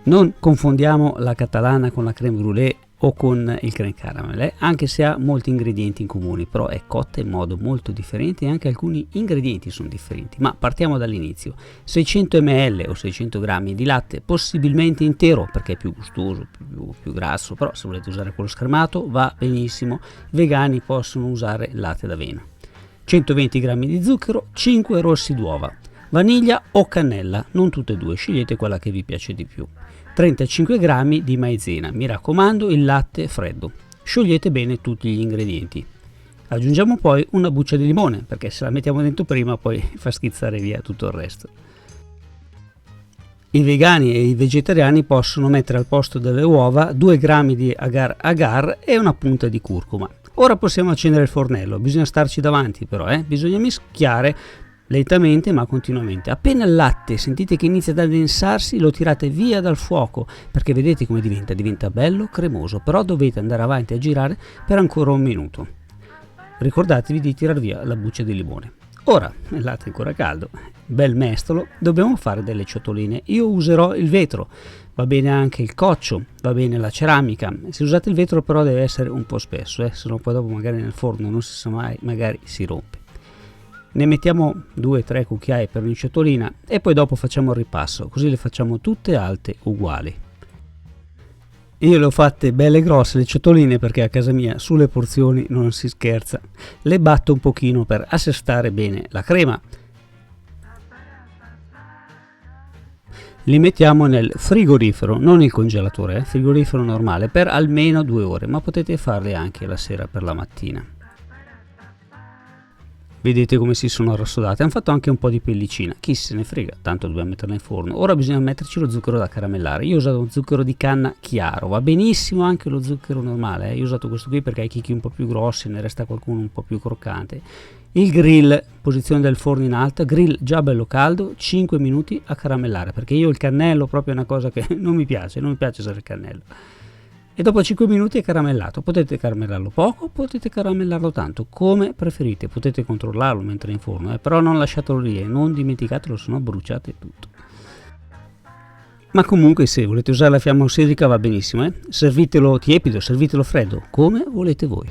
Non confondiamo la catalana con la crème brûlée o con il crème caramel, anche se ha molti ingredienti in comune, però è cotta in modo molto differente e anche alcuni ingredienti sono differenti. Ma partiamo dall'inizio. 600 ml o 600 grammi di latte, possibilmente intero perché è più gustoso, più grasso, però se volete usare quello schermato va benissimo. I vegani possono usare il latte d'avena. 120 grammi di zucchero, 5 rossi d'uova, vaniglia o cannella, non tutte e due, scegliete quella che vi piace di più. 35 grammi di maizena, mi raccomando il latte freddo. Sciogliete bene tutti gli ingredienti. Aggiungiamo poi una buccia di limone, perché se la mettiamo dentro prima poi fa schizzare via tutto il resto. I vegani e i vegetariani possono mettere al posto delle uova 2 grammi di agar agar e una punta di curcuma. Ora possiamo accendere il fornello, bisogna starci davanti però, bisogna mischiare lentamente ma continuamente. Appena il latte sentite che inizia ad addensarsi, lo tirate via dal fuoco, perché vedete come diventa bello cremoso, però dovete andare avanti a girare per ancora un minuto. Ricordatevi di tirar via la buccia di limone. Ora, il latte è ancora caldo, bel mestolo, dobbiamo fare delle ciotoline. Io userò il vetro, va bene anche il coccio, va bene la ceramica. Se usate il vetro però deve essere un po' spesso, se no poi dopo magari nel forno non si sa mai, magari si rompe. Ne mettiamo 2-3 cucchiai per ogni ciotolina e poi dopo facciamo il ripasso, così le facciamo tutte alte uguali. Io le ho fatte belle grosse le ciotoline perché a casa mia sulle porzioni non si scherza. Le batto un pochino per assestare bene la crema. Li mettiamo nel frigorifero, non il congelatore, frigorifero normale, per almeno 2 ore, ma potete farle anche la sera per la mattina. Vedete come si sono arrossodate, hanno fatto anche un po' di pellicina, chi se ne frega, tanto dobbiamo metterla in forno. Ora bisogna metterci lo zucchero da caramellare, io ho usato uno zucchero di canna chiaro, va benissimo anche lo zucchero normale, io ho usato questo qui perché hai chicchi un po' più grossi, ne resta qualcuno un po' più croccante. Il grill, posizione del forno in alta, grill già bello caldo, 5 minuti a caramellare, perché io il cannello proprio è una cosa che non mi piace usare il cannello. E dopo 5 minuti è caramellato, potete caramellarlo poco, potete caramellarlo tanto, come preferite, potete controllarlo mentre è in forno, però non lasciatelo lì e non dimenticatelo, sennò bruciate tutto. Ma comunque se volete usare la fiamma ossidrica va benissimo, servitelo tiepido, servitelo freddo, come volete voi.